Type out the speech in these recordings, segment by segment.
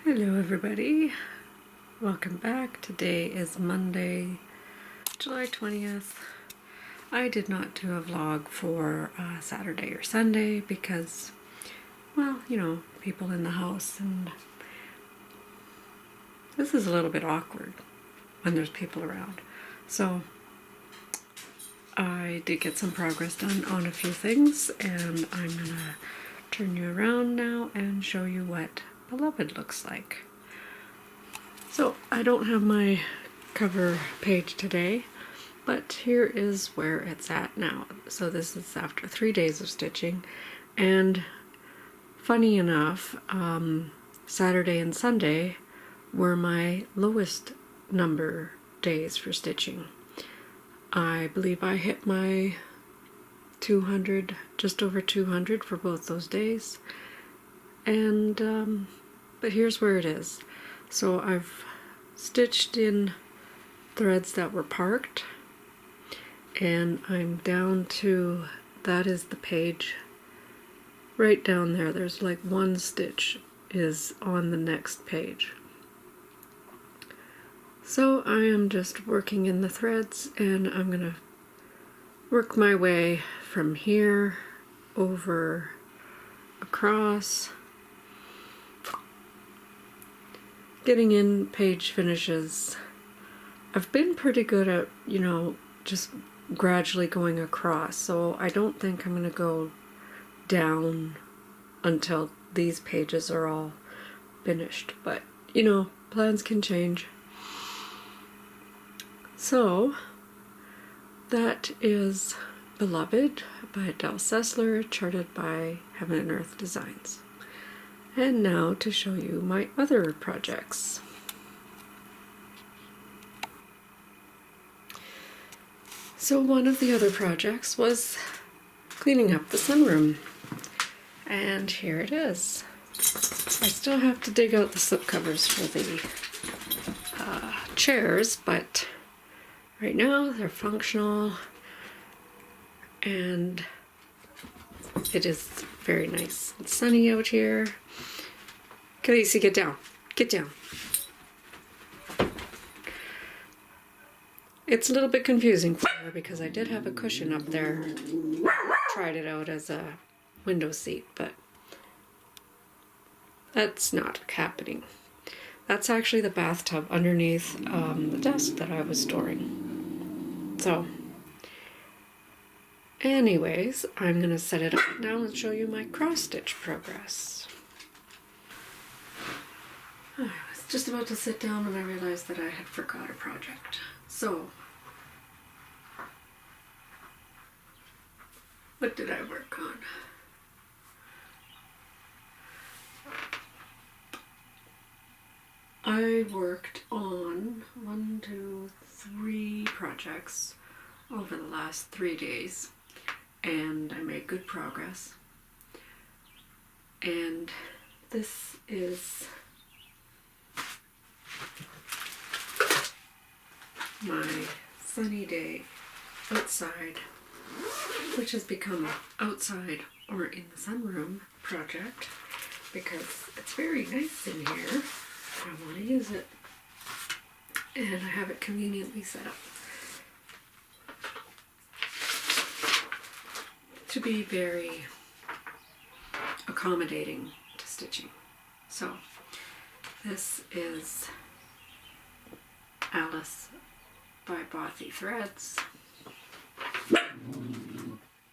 Hello everybody, welcome back. Today is Monday, July 20th. I did not do a vlog for Saturday or Sunday because, well, you know, people in the house, and this is a little bit awkward when there's people around. So I did get some progress done on a few things, and I'm gonna turn you around now and show you what Beloved looks like. So I don't have my cover page today, but here is where it's at now. So this is after 3 days of stitching, and funny enough, Saturday and Sunday were my lowest number days for stitching. I believe I hit my 200, just over 200 for both those days. And but here's where it is. So I've stitched in threads that were parked, and I'm down to, that is the page right down there. There's like one stitch is on the next page. So I am just working in the threads, and I'm gonna work my way from here over across, getting in page finishes. I've been pretty good at, you know, just gradually going across, so I don't think I'm gonna go down until these pages are all finished, but you know, plans can change. So that is Beloved by Adele Sessler, charted by Heaven and Earth Designs. And now to show you my other projects. So one of the other projects was cleaning up the sunroom, and here it is. I still have to dig out the slipcovers for the chairs, but right now they're functional, and it is very nice and sunny out here. Khaleesi, get down. Get down. It's a little bit confusing for her because I did have a cushion up there. Tried it out as a window seat, but that's not happening. That's actually the bathtub underneath the desk that I was storing. So, anyways, I'm going to set it up now and show you my cross-stitch progress. I was just about to sit down when I realized that I had forgot a project. So, what did I work on? I worked on 1, 2, 3 projects over the last 3 days, and I made good progress. And this is my sunny day outside, which has become outside or in the sunroom project because it's very nice in here. I want to use it, and I have it conveniently set up to be very accommodating to stitching. So this is Alice by Bothy Threads,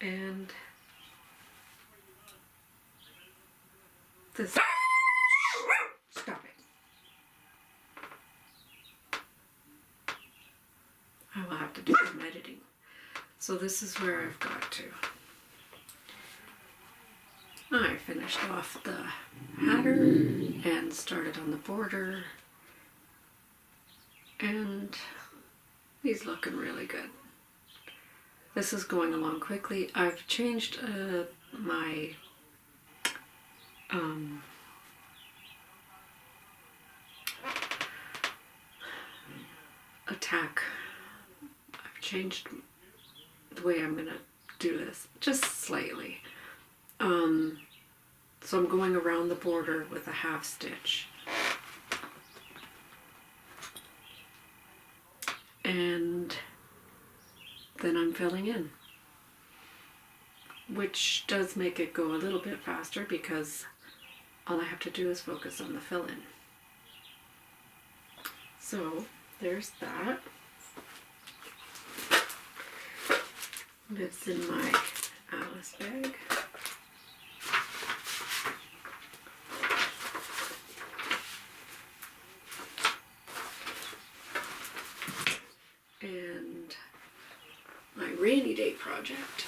and this, stop it. I will have to do some editing. So this is where I've got to. I finished off the hatter and started on the border, and he's looking really good. This is going along quickly. I've changed my attack. I've changed the way I'm gonna do this just slightly. So I'm going around the border with a half stitch and then I'm filling in, which does make it go a little bit faster because all I have to do is focus on the fill-in. So there's that. Lives in my Alice bag. And my rainy day project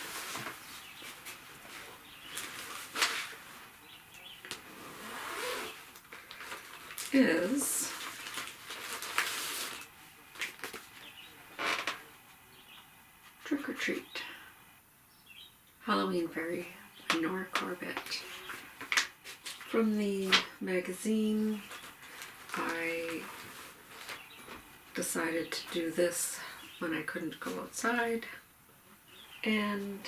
is Trick or Treat, Halloween Fairy by Nora Corbett. From the magazine, I decided to do this when I couldn't go outside, and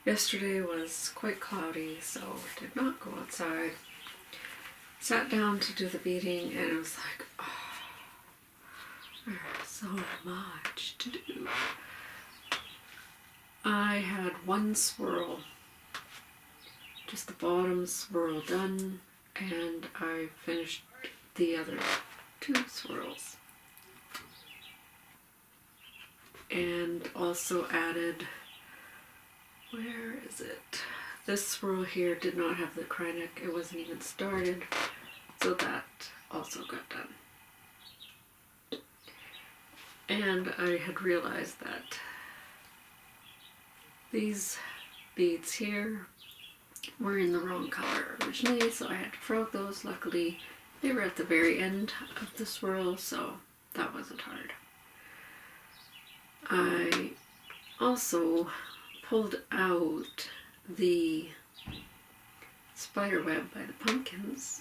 yesterday was quite cloudy, so did not go outside. Sat down to do the beading, and it was like, oh, there's so much to do. I had one swirl, just the bottom swirl done, and I finished the other 2 swirls. And also added, where is it? This swirl here did not have the cry neck, it wasn't even started, so that also got done. And I had realized that these beads here were in the wrong color originally, so I had to frog those. Luckily, they were at the very end of the swirl, so that wasn't hard. I also pulled out the spider web by the pumpkins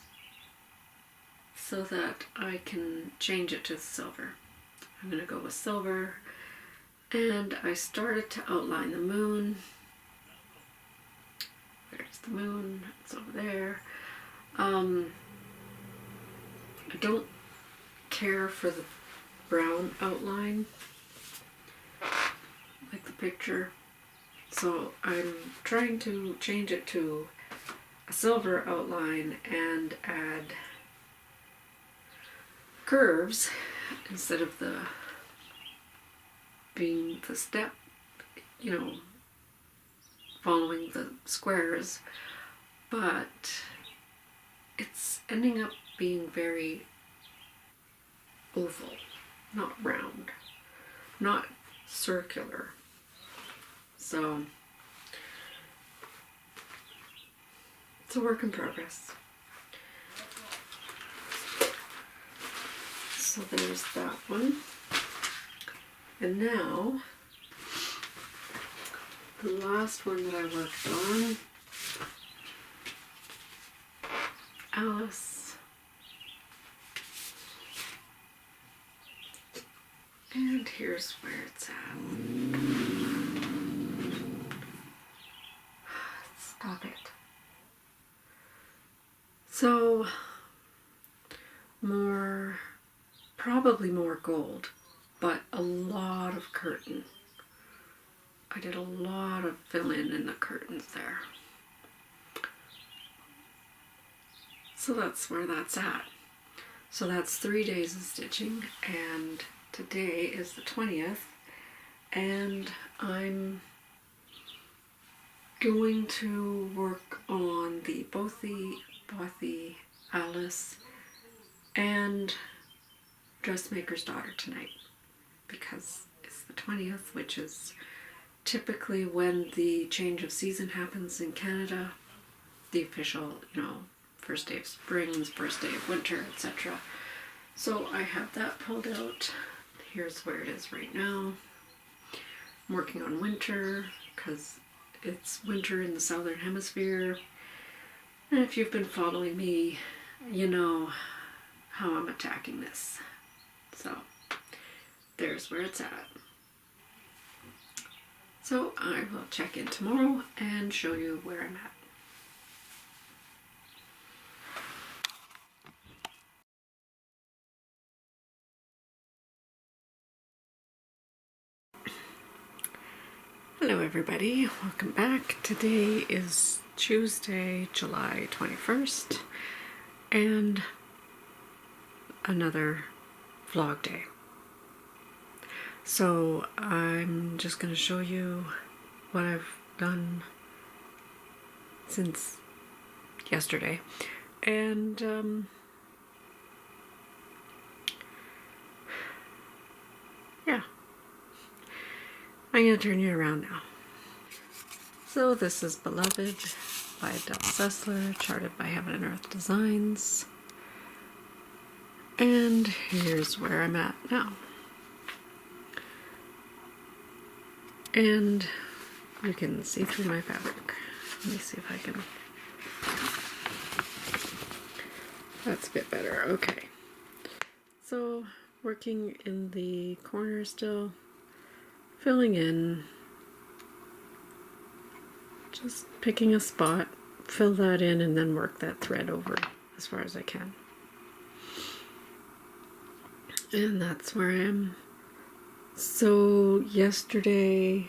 so that I can change it to silver. I'm going to go with silver, and I started to outline the moon. Where's the moon? It's over there. I don't care for the brown outline like the picture, so I'm trying to change it to a silver outline and add curves instead of being the step, you know, following the squares, but it's ending up being very oval, not round, not circular. So it's a work in progress. So there's that one. And now the last one that I worked on, Alice. And here's where it's at. Stop it. So, probably more gold, but a lot of curtain. I did a lot of fill-in the curtains there. So that's where that's at. So that's 3 days of stitching, and today is the 20th, and I'm going to work on both the Alice and Dressmaker's Daughter tonight, because it's the 20th, which is typically when the change of season happens in Canada, the official, first day of spring, first day of winter, etc. So I have that pulled out. Here's where it is right now. I'm working on winter because it's winter in the southern hemisphere. And if you've been following me, you know how I'm attacking this. So there's where it's at. So I will check in tomorrow and show you where I'm at. Hello everybody, welcome back. Today is Tuesday, July 21st, and another vlog day. So I'm just going to show you what I've done since yesterday, and yeah, I'm going to turn you around now. So this is Beloved by Del Sessler, charted by Heaven and Earth Designs. And here's where I'm at now. And you can see through my fabric. Let me see if I can. That's a bit better. Okay. So working in the corner still, filling in, just picking a spot, fill that in, and then work that thread over as far as I can. And that's where I am. So yesterday,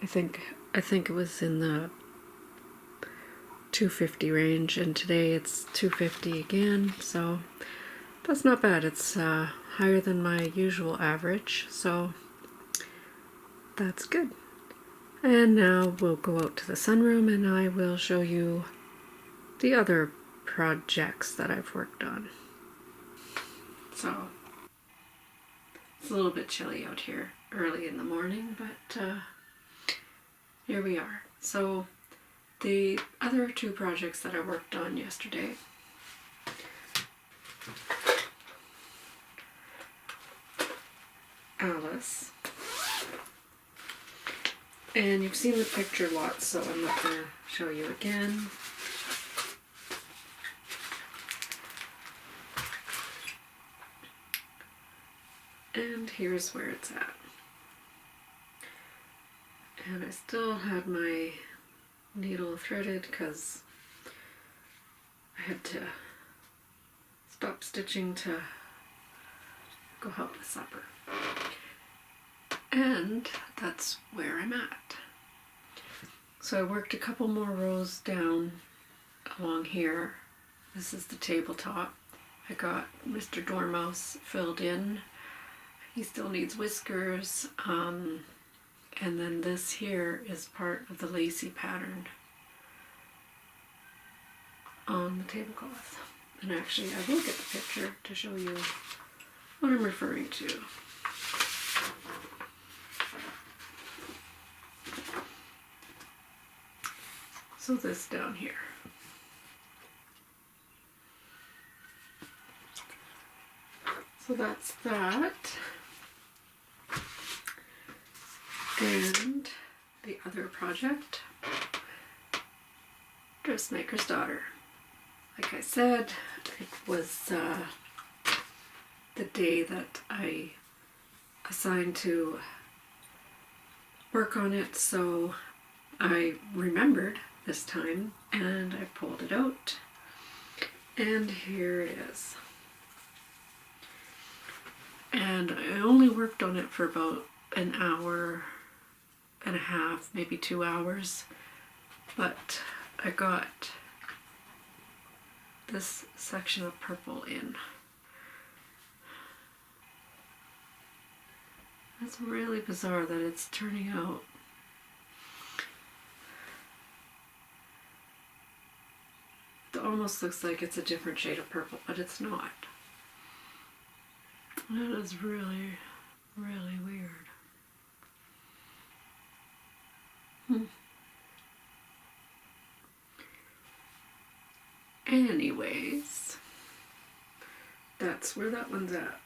I think it was in the 250 range, and today it's 250 again, so that's not bad. It's higher than my usual average, so that's good. And now we'll go out to the sunroom and I will show you the other projects that I've worked on. So it's a little bit chilly out here early in the morning, but here we are. So the other two projects that I worked on yesterday, Alice, and you've seen the picture lots, so I'm not going to show you again. And here's where it's at. And I still had my needle threaded because I had to stop stitching to go help with supper. And that's where I'm at. So I worked a couple more rows down along here. This is the tabletop. I got Mr. Dormouse filled in. He still needs whiskers. And then this here is part of the lacy pattern on the tablecloth. And actually, I will get the picture to show you what I'm referring to. So this down here. So that's that. And the other project, Dressmaker's Daughter. Like I said, it was the day that I assigned to work on it, so I remembered this time and I pulled it out, and here it is. And I only worked on it for about an hour and a half, maybe 2 hours, but I got this section of purple in. It's really bizarre that it's turning out. It almost looks like it's a different shade of purple, but it's not. That is really, really weird. Anyways, that's where that one's at.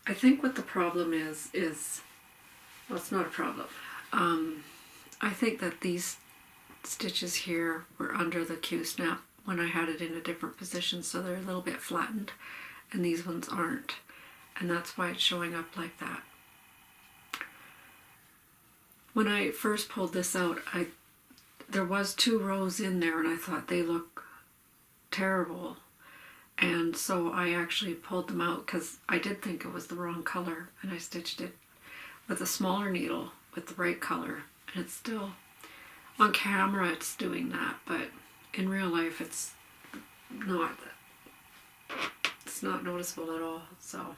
I think what the problem is, well, it's not a problem. I think that these stitches here were under the Q-snap when I had it in a different position, so they're a little bit flattened, and these ones aren't. And that's why it's showing up like that. When I first pulled this out, there was 2 rows in there, and I thought they look terrible. And so I actually pulled them out because I did think it was the wrong color, and I stitched it with a smaller needle with the right color. And it's still, on camera it's doing that, but in real life it's not noticeable at all. So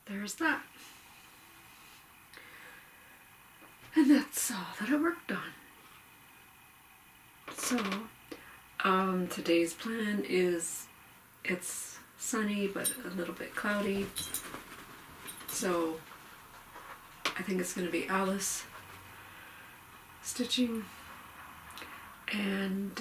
there's that. And that's all that I worked on. So today's plan is, it's sunny but a little bit cloudy, so I think it's going to be Alice stitching, and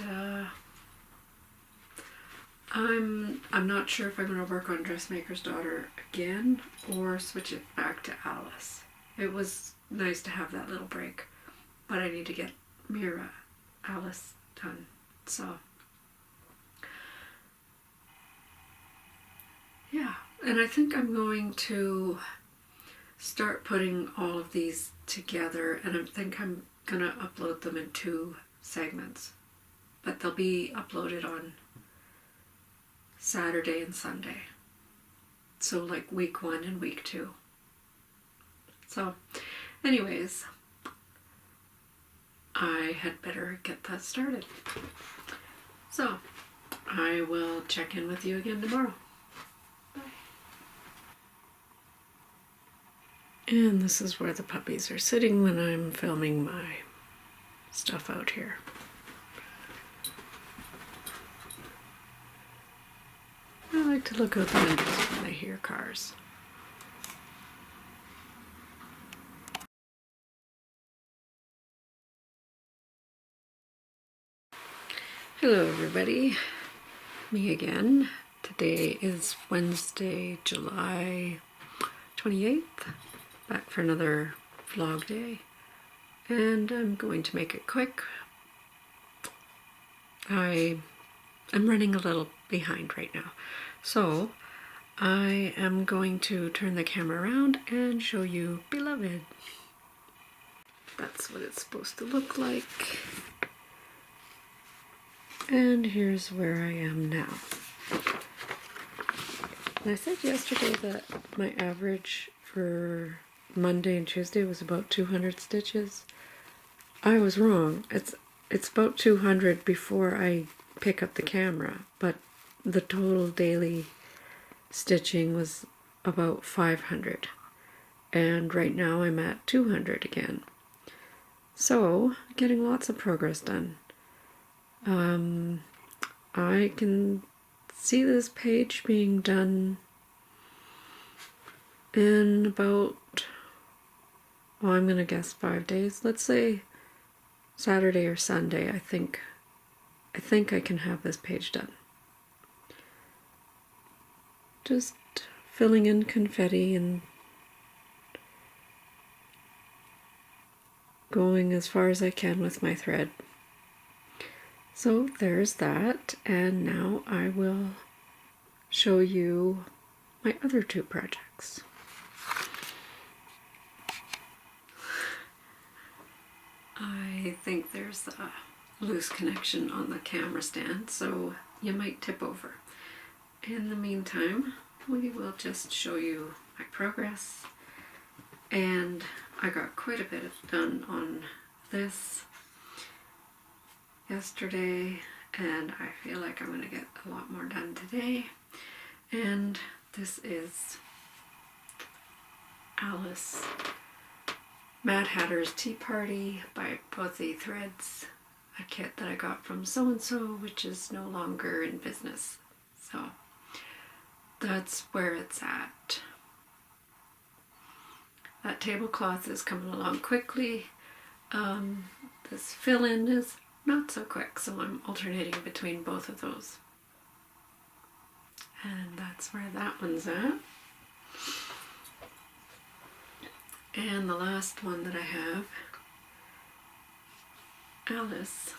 I'm not sure if I'm going to work on Dressmaker's Daughter again or switch it back to Alice. It was nice to have that little break, but I need to get Mira Alice done. So yeah, and I think I'm going to start putting all of these together, and I think I'm gonna upload them in 2 segments, but they'll be uploaded on Saturday and Sunday, so like week 1 and week 2. So anyways, I had better get that started. So I will check in with you again tomorrow. Bye. And this is where the puppies are sitting when I'm filming my stuff out here. I like to look out the windows when I hear cars. Hello everybody, me again. Today is Wednesday, July 28th, back for another vlog day, and I'm going to make it quick. I am running a little behind right now, so I am going to turn the camera around and show you Beloved. That's what it's supposed to look like. And here's where I am now. I said yesterday that my average for Monday and Tuesday was about 200 stitches. I was wrong. It's about 200 before I pick up the camera, but the total daily stitching was about 500. And right now I'm at 200 again. So, getting lots of progress done. I can see this page being done in about, well, I'm gonna guess 5 days. Let's say Saturday or Sunday. I think I can have this page done. Just filling in confetti and going as far as I can with my thread. So there's that, and now I will show you my other 2 projects. I think there's a loose connection on the camera stand, so you might tip over. In the meantime, we will just show you my progress, and I got quite a bit done on this yesterday, and I feel like I'm going to get a lot more done today. And this is Alice Mad Hatter's Tea Party by Posy Threads, a kit that I got from So-and-So, which is no longer in business. So that's where it's at. That tablecloth is coming along quickly. This fill-in is not so quick, so I'm alternating between both of those. And that's where that one's at. And the last one that I have, Alice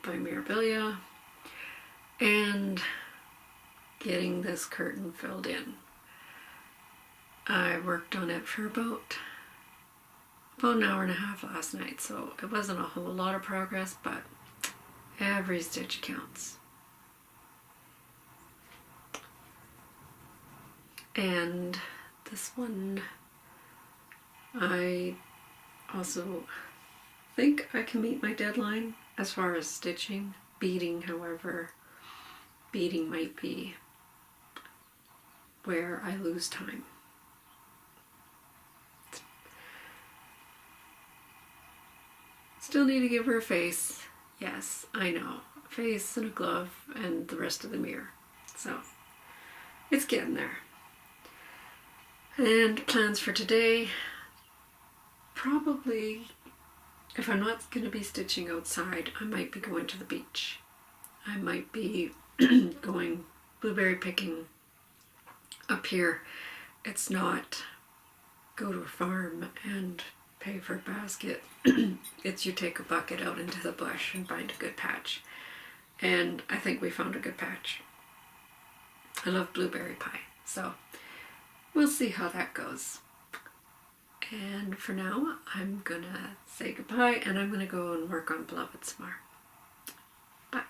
by Mirabilia, and getting this curtain filled in. I worked on it for about an hour and a half last night, so it wasn't a whole lot of progress, but every stitch counts. And this one, I also think I can meet my deadline as far as stitching. Beading, however, beading might be where I lose time. Still need to give her a face. Yes, I know. A face and a glove and the rest of the mirror. So, it's getting there. And plans for today, probably, if I'm not going to be stitching outside, I might be going to the beach. I might be going blueberry picking up here. It's not go to a farm and pay for a basket. It's you take a bucket out into the bush and find a good patch. And I think we found a good patch. I love blueberry pie, so we'll see how that goes. And for now, I'm gonna say goodbye and I'm gonna go and work on Beloved some more. Bye.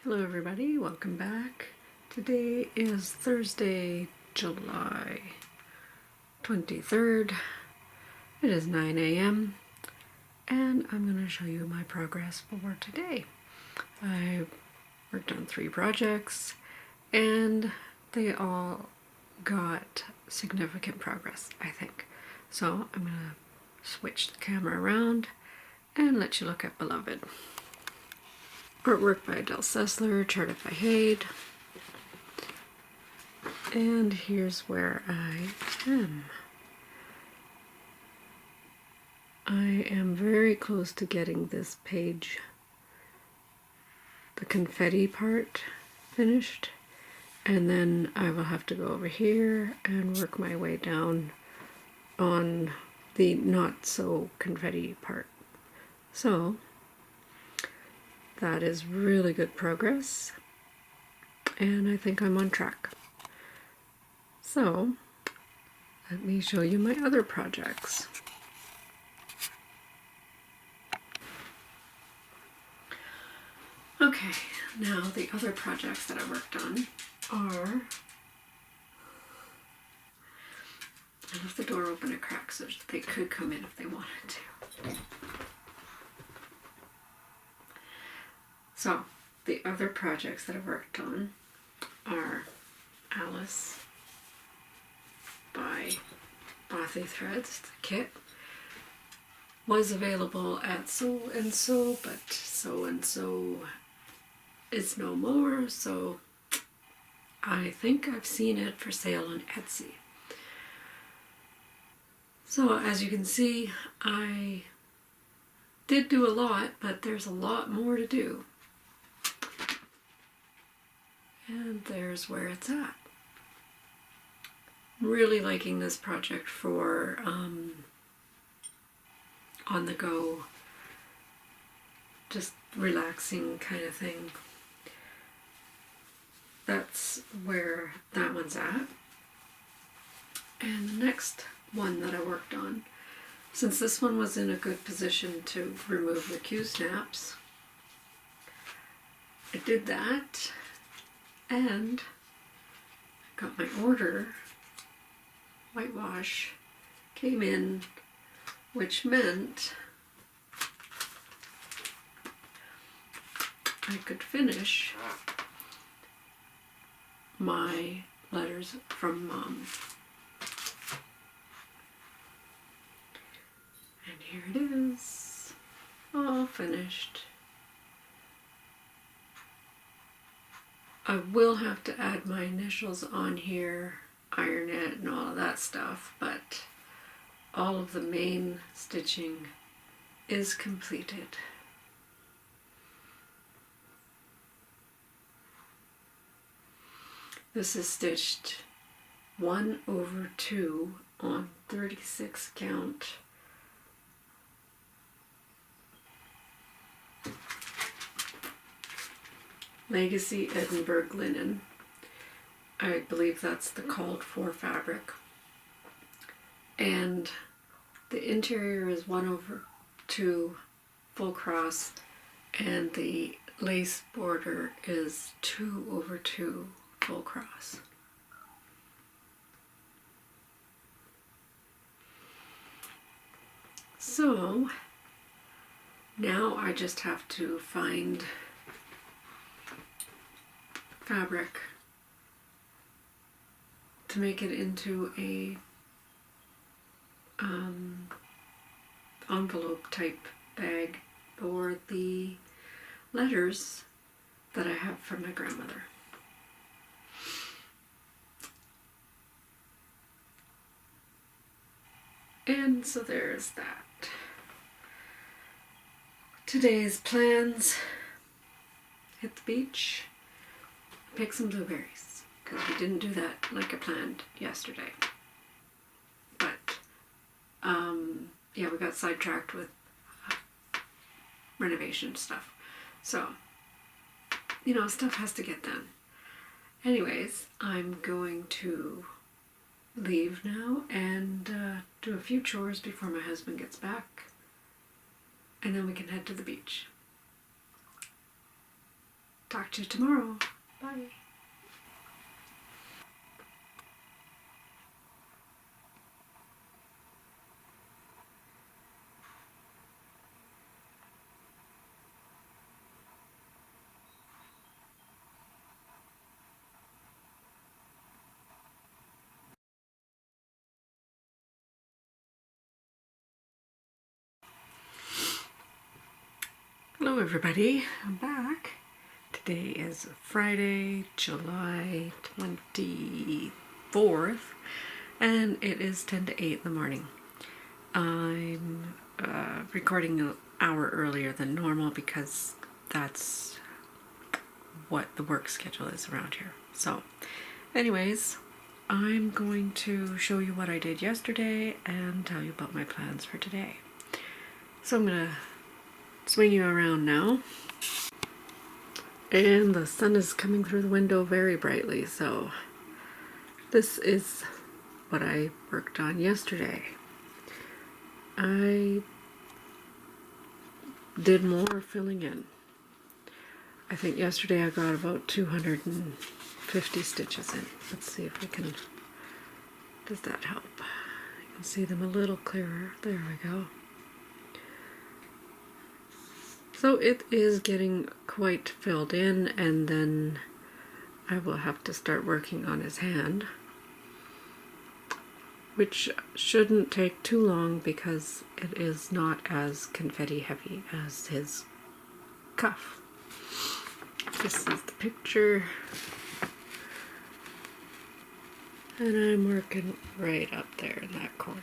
Hello everybody, welcome back. Today is Thursday, July 23rd. It is 9 a.m. and I'm going to show you my progress for today. I worked on 3 projects and they all got significant progress, I think. So I'm going to switch the camera around and let you look at Beloved. Artwork by Adele Sessler, charted by Haid. And here's where I am. I am very close to getting this page, the confetti part, finished. And then I will have to go over here and work my way down on the not so confetti part. So that is really good progress, and I think I'm on track. So let me show you my other projects. Okay, now the other projects that I worked on are, I left the door open a crack so they could come in if they wanted to. So, the other projects that I worked on are Alice by Bothy Threads. The kit was available at So and So, but So and So is no more, so I think I've seen it for sale on Etsy. So, as you can see, I did do a lot, but there's a lot more to do. And there's where it's at. I'm really liking this project for on the go, just relaxing kind of thing. That's where that one's at. And the next one that I worked on, since this one was in a good position to remove the Q-snaps, I did that. And got my order, whitewash, came in, which meant I could finish my letters from Mom. And here it is, all finished. I will have to add my initials on here, iron it and all of that stuff, but all of the main stitching is completed. This is stitched 1/2 on 36 count. Legacy Edinburgh linen. I believe that's the called for fabric. And the interior is 1/2 full cross, and the lace border is 2/2 full cross. So now I just have to find fabric to make it into a envelope type bag for the letters that I have from my grandmother. And so there's that. Today's plans: hit the beach, pick some blueberries, because we didn't do that like I planned yesterday. But yeah, we got sidetracked with renovation stuff. So, you know, stuff has to get done. Anyways, I'm going to leave now and do a few chores before my husband gets back, and then we can head to the beach. Talk to you tomorrow. Bye. Hello everybody, I'm back. Today is Friday, July 24th, and it is 10 to 8 in the morning. I'm recording an hour earlier than normal because that's what the work schedule is around here. So anyways, I'm going to show you what I did yesterday and tell you about my plans for today. So I'm going to swing you around now, and the sun is coming through the window very brightly, so this is what I worked on yesterday. I did more filling in. I think yesterday I got about 250 stitches in. Let's see if we can, does that help? You can see them a little clearer. There we go. So it is getting quite filled in, and then I will have to start working on his hand, which shouldn't take too long because it is not as confetti heavy as his cuff. This is the picture, and I'm working right up there in that corner.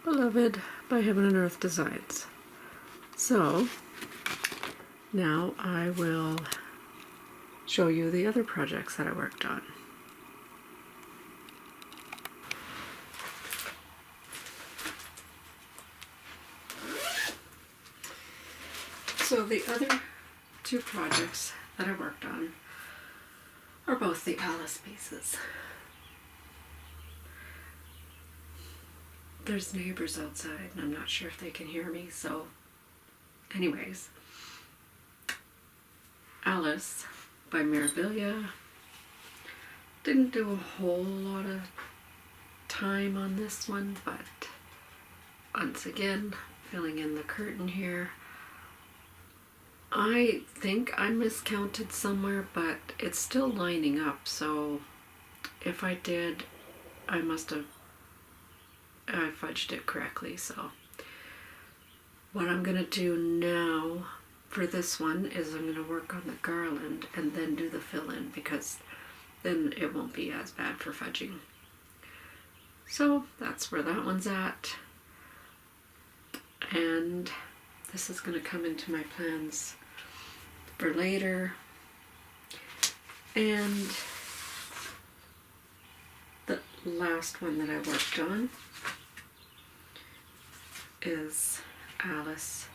Beloved by Heaven and Earth Designs. So now I will show you the other projects that I worked on. So the other two projects that I worked on are both the Alice pieces. There's neighbors outside, and I'm not sure if they can hear me, so anyways. Alice by Mirabilia. Didn't do a whole lot of time on this one, but once again, filling in the curtain here. I think I miscounted somewhere, but it's still lining up, so if I did, I fudged it correctly. So what I'm gonna do now for this one is I'm gonna work on the garland and then do the fill-in, because then it won't be as bad for fudging. So that's where that one's at, and this is gonna come into my plans for later. And the last one that I worked on is Alice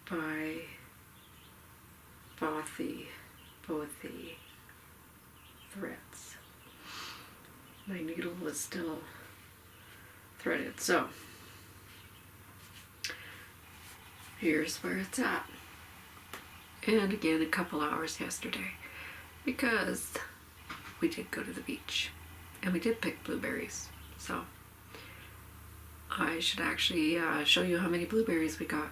by Bothy Threads. My needle was still threaded. So here's where it's at. And again, a couple hours yesterday because we did go to the beach and we did pick blueberries. So I should actually show you how many blueberries we got.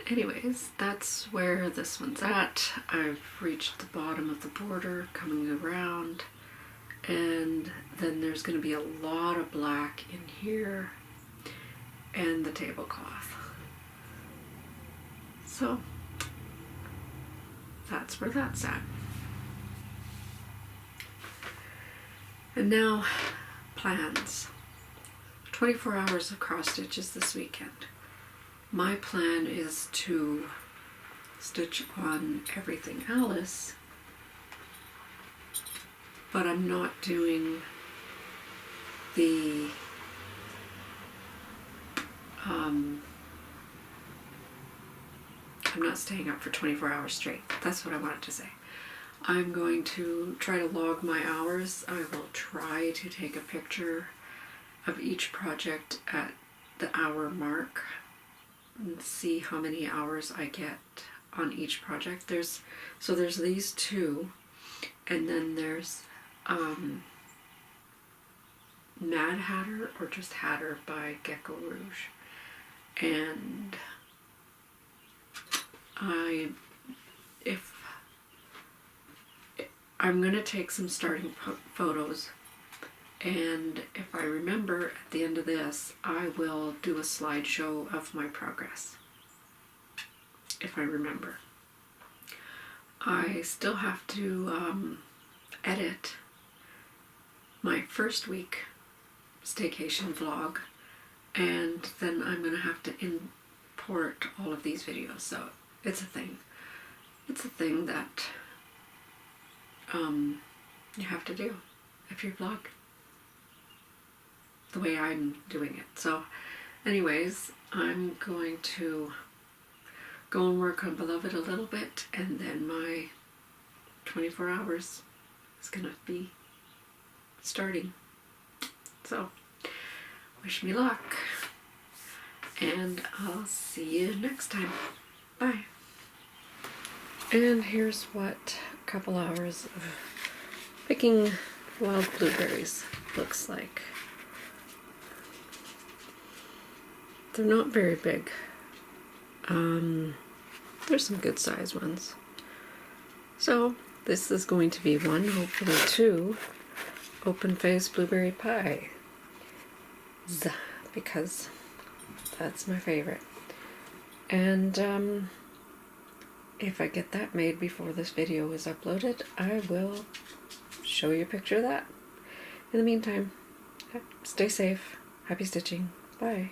Anyways, that's where this one's at. I've reached the bottom of the border, coming around, and then there's going to be a lot of black in here and the tablecloth. So that's where that's at. And now, plans. 24 hours of cross stitches this weekend. My plan is to stitch on everything Alice, but I'm not doing the I'm not staying up for 24 hours straight. That's what I wanted to say. I'm going to try to log my hours. I will try to take a picture of each project at the hour mark and see how many hours I get on each project. There's these two, and then there's Mad Hatter or just Hatter by Gecko Rouge. And I'm going to take some starting photos, and if I remember at the end of this, I will do a slideshow of my progress, if I remember. I still have to edit my first week staycation vlog, and then I'm going to have to import all of these videos, so it's a thing. It's a thing that you have to do if you vlog the way I'm doing it. So anyways, I'm going to go and work on Beloved a little bit, and then my 24 hours is gonna be starting. So wish me luck, and I'll see you next time. Bye. And here's what a couple hours of picking wild blueberries looks like. They're not very big. There's some good sized ones. So this is going to be one, hopefully two, open face blueberry pie. Because that's my favorite. And if I get that made before this video is uploaded, I will show you a picture of that. In the meantime, stay safe. Happy stitching. Bye.